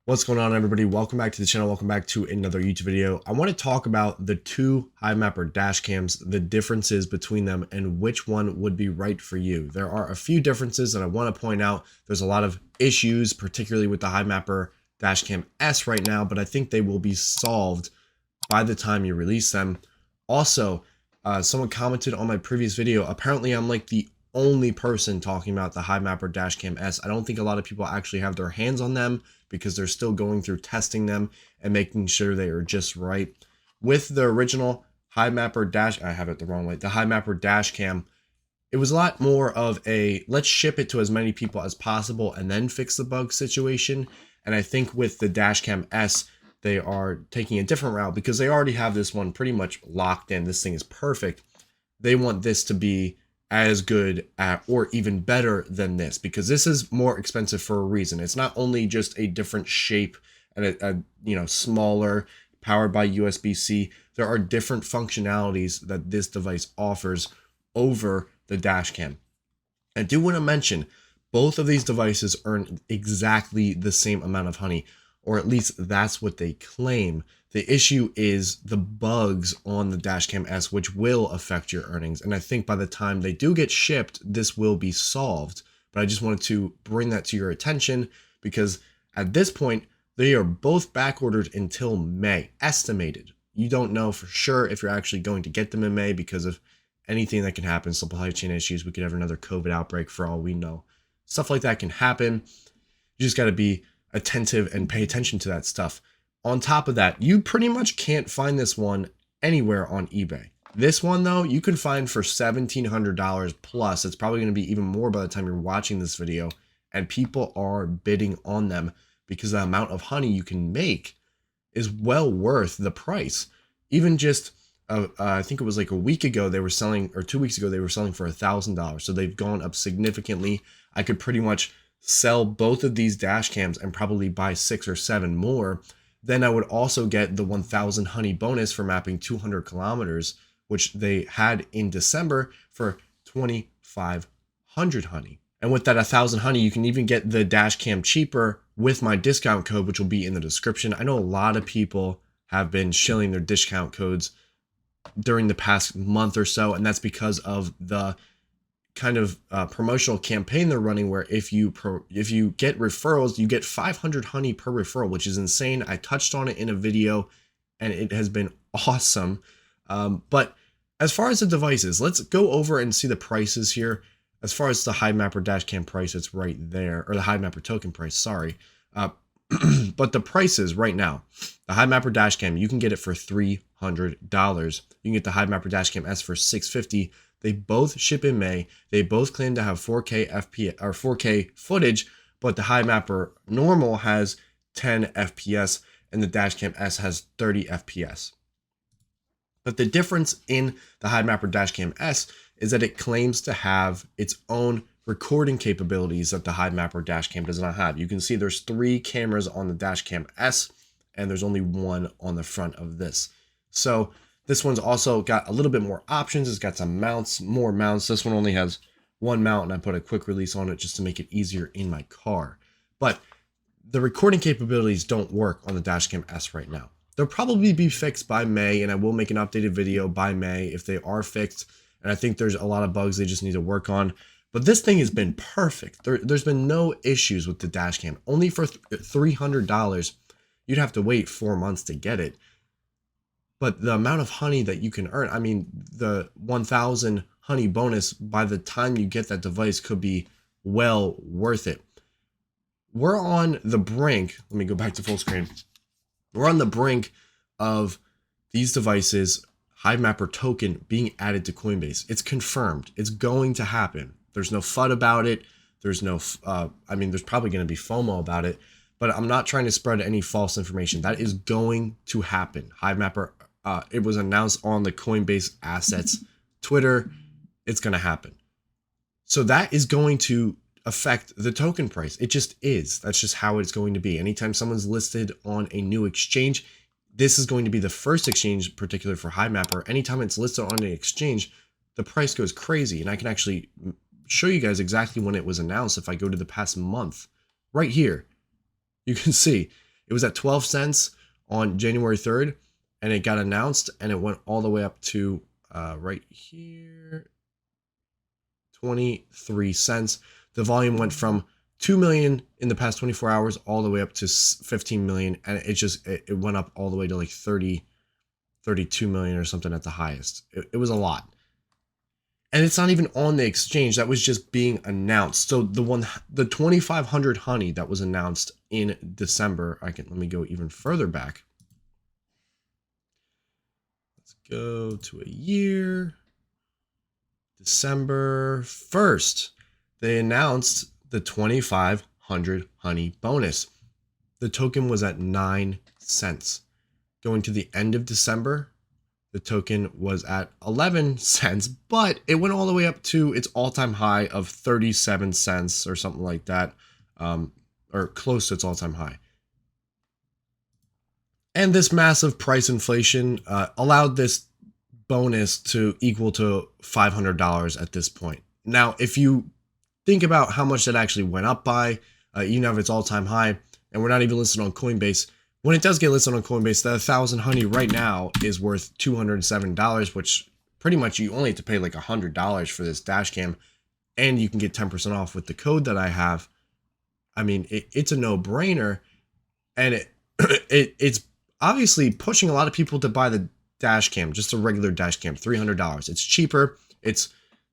What's going on, everybody? Welcome back to the channel. Welcome back to another YouTube video. I want to talk about the two Hivemapper dash cams, the differences between them, and which one would be right for you. There are a few differences that I want to point out. There's a lot of issues, particularly with the Hivemapper Dashcam S right now, but I think they will be solved by the time you release them. Also, someone commented on my previous video. Apparently, I'm like the only person talking about the Hivemapper Dashcam S. I don't think a lot of people actually have their hands on them because they're still going through testing them and making sure they are just right. With the original Hivemapper Dash, I have it the wrong way, the Hivemapper Dashcam, it was a lot more of a let's ship it to as many people as possible and then fix the bug situation. And I think with the Dashcam S, they are taking a different route because they already have this one pretty much locked in. This thing is perfect. They want this to be as good at or even better than this because this is more expensive for a reason. It's not only just a different shape and a smaller, powered by USB-C. There are different functionalities that this device offers over the Dashcam. I do want to mention both of these devices earn exactly the same amount of honey, or at least that's what they claim. The issue is the bugs on the Dashcam S, which will affect your earnings. And I think by the time they do get shipped, this will be solved. But I just wanted to bring that to your attention because at this point, they are both back ordered until May, estimated. You don't know for sure if you're actually going to get them in May because of anything that can happen, supply chain issues. We could have another COVID outbreak for all we know. Stuff like that can happen. You just got to be attentive and pay attention to that stuff. On top of that, you pretty much can't find this one anywhere on eBay. This one, though, you can find for $1,700 plus. It's probably going to be even more by the time you're watching this video. And people are bidding on them because the amount of honey you can make is well worth the price. Even just, I think it was like a week ago, they were selling, or 2 weeks ago, they were selling for $1,000. So they've gone up significantly. I could pretty much sell both of these dash cams and probably buy 6 or 7 more. Then I would also get the 1,000 honey bonus for mapping 200 kilometers, which they had in December for 2,500 honey. And with that 1,000 honey, you can even get the dash cam cheaper with my discount code, which will be in the description. I know a lot of people have been shilling their discount codes during the past month or so, and that's because of the kind of promotional campaign they're running where if you get referrals, you get 500 honey per referral, which is insane. I touched on it in a video and it has been awesome. But as far as the devices, let's go over and see the prices here. As far as the Hivemapper Dashcam price, it's right there, or the Hivemapper token price, sorry. But the prices right now, the Hivemapper Dashcam, you can get it for $300. You can get the Hivemapper Dashcam S for $650. They both ship in May. They both claim to have 4K FPS or 4K footage, but the Hivemapper normal has 10 FPS and the Dashcam S has 30 FPS. But the difference in the Hivemapper Dashcam S is that it claims to have its own recording capabilities that the Hivemapper Dashcam does not have. You can see there's 3 cameras on the Dashcam S and there's only 1 on the front of this. So this one's also got a little bit more options. It's got some mounts, more mounts. This one only has 1 mount and I put a quick release on it just to make it easier in my car. But the recording capabilities don't work on the Dashcam S right now. They'll probably be fixed by May, and I will make an updated video by May if they are fixed. And I think there's a lot of bugs they just need to work on. But this thing has been perfect. There's been no issues with the Dashcam. Only for $300, you'd have to wait 4 months to get it. But the amount of honey that you can earn, I mean, the 1,000 honey bonus by the time you get that device could be well worth it. We're on the brink. Let me go back to full screen. We're on the brink of these devices, Hivemapper token, being added to Coinbase. It's confirmed. It's going to happen. There's no FUD about it. There's no, there's probably going to be FOMO about it, but I'm not trying to spread any false information. That is going to happen. Hivemapper, it was announced on the Coinbase Assets Twitter. It's going to happen. So that is going to affect the token price. It just is. That's just how it's going to be. Anytime someone's listed on a new exchange, this is going to be the first exchange, particularly for Hivemapper. Anytime it's listed on an exchange, the price goes crazy. And I can actually show you guys exactly when it was announced. If I go to the past month, right here, you can see It was at 12 cents on January 3rd, and it got announced, and it went all the way up to right here, 23 cents. The volume went from 2 million in the past 24 hours all the way up to 15 million, and it went up all the way to like 32 million or something at the highest. It was a lot. And it's not even on the exchange. That was just being announced. So the 2500 honey that was announced in December, let me go even further back. Let's go to a year. December 1st, they announced the 2500 honey bonus. The token was at 9 cents. Going to the end of December, the token was at 11 cents, but it went all the way up to its all-time high of 37 cents or something like that, or close to its all-time high. And this massive price inflation allowed this bonus to equal to $500 at this point. Now, if you think about how much that actually went up by, even have its all-time high, and we're not even listed on Coinbase. When it does get listed on Coinbase, the 1,000 honey right now is worth $207, which pretty much you only have to pay like $100 for this dash cam, and you can get 10% off with the code that I have. I mean, it's a no-brainer, and it's obviously pushing a lot of people to buy the dash cam, just a regular dash cam, $300. It's cheaper. It's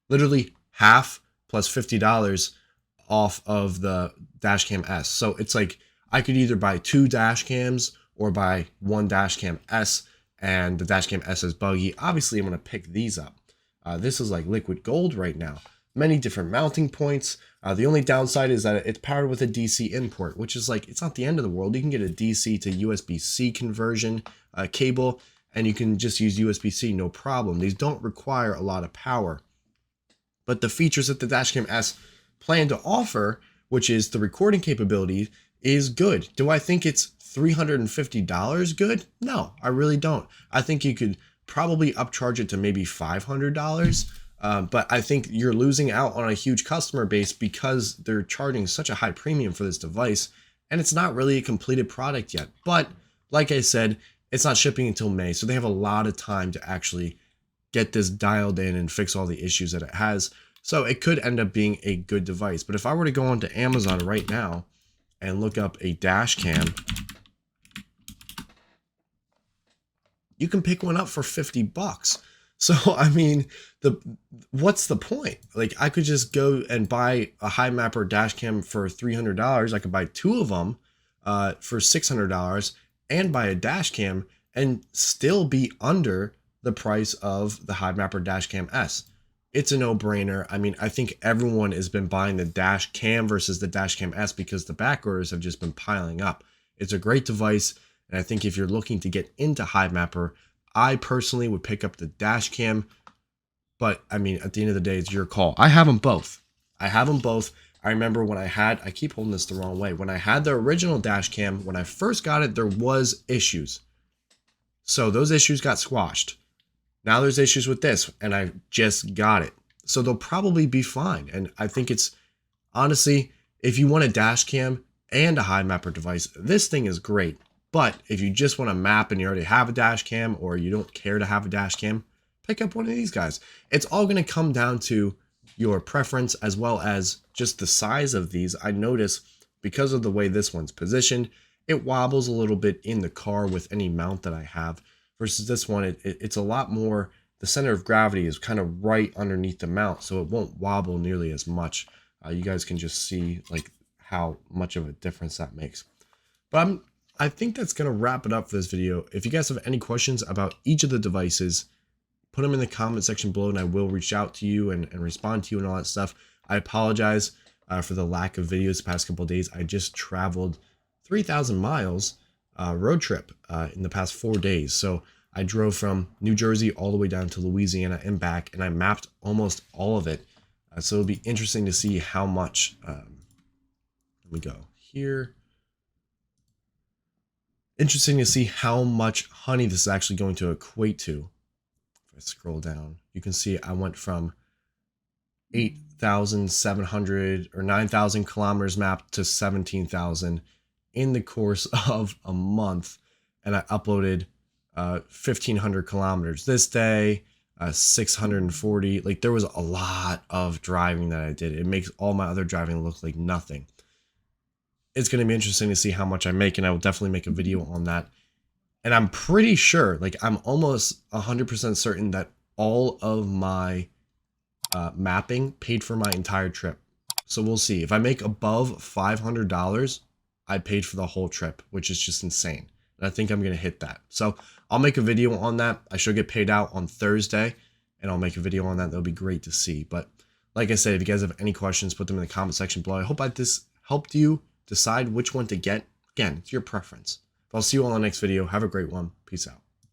literally half plus $50 off of the dash cam S. So it's like I could either buy 2 dash cams or buy 1 dash cam S, and the dash cam S is buggy. Obviously, I'm going to pick these up. This is like liquid gold right now. Many different mounting points. The only downside is that it's powered with a DC import, which is like, it's not the end of the world. You can get a DC to USB-C conversion cable, and you can just use USB-C, no problem. These don't require a lot of power. But the features that the Dashcam S plan to offer, which is the recording capability, is good. Do I think it's $350 good? No, I really don't. I think you could probably upcharge it to maybe $500. But I think you're losing out on a huge customer base because they're charging such a high premium for this device, and it's not really a completed product yet. But like I said, it's not shipping until May, so they have a lot of time to actually get this dialed in and fix all the issues that it has. So it could end up being a good device. But if I were to go onto Amazon right now and look up a dash cam, you can pick one up for 50 bucks. So, I mean, what's the point? Like, I could just go and buy a Hivemapper dash cam for $300. I could buy 2 of them for $600 and buy a dash cam and still be under the price of the Hivemapper dash cam S. It's a no-brainer. I mean, I think everyone has been buying the dash cam versus the dash cam S because the back orders have just been piling up. It's a great device, and I think if you're looking to get into Hivemapper, I personally would pick up the dash cam, but I mean, at the end of the day, it's your call. I have them both. I remember when I keep holding this the wrong way. When I had the original dash cam, when I first got it, there was issues. So those issues got squashed. Now there's issues with this, and I just got it. So they'll probably be fine. And I think it's, honestly, if you want a dash cam and a Hivemapper device, this thing is great. But if you just want to map and you already have a dash cam, or you don't care to have a dash cam, pick up one of these guys. It's all going to come down to your preference as well as just the size of these. I notice because of the way this one's positioned, it wobbles a little bit in the car with any mount that I have, versus this one, it's a lot more, the center of gravity is kind of right underneath the mount, so it won't wobble nearly as much. You guys can just see like how much of a difference that makes. But I think that's going to wrap it up for this video. If you guys have any questions about each of the devices, put them in the comment section below, and I will reach out to you and respond to you and all that stuff. I apologize for the lack of videos the past couple of days. I just traveled 3,000 miles road trip in the past 4 days. So I drove from New Jersey all the way down to Louisiana and back, and I mapped almost all of it. So it'll be interesting to see how much, let me go here. Interesting to see how much honey this is actually going to equate to. If I scroll down, you can see I went from 8,700 or 9,000 kilometers mapped to 17,000 in the course of a month, and I uploaded 1,500 kilometers this day, 640. Like, there was a lot of driving that I did. It makes all my other driving look like nothing. It's going to be interesting to see how much I make, and I will definitely make a video on that. And I'm pretty sure, like, I'm almost 100% certain that all of my mapping paid for my entire trip. So we'll see. If I make above $500, I paid for the whole trip, which is just insane. And I think I'm going to hit that. So I'll make a video on that. I should get paid out on Thursday, and I'll make a video on that. That'll be great to see. But like I said, if you guys have any questions, put them in the comment section below. I hope this helped you decide which one to get. Again, it's your preference. I'll see you all in the next video. Have a great one. Peace out.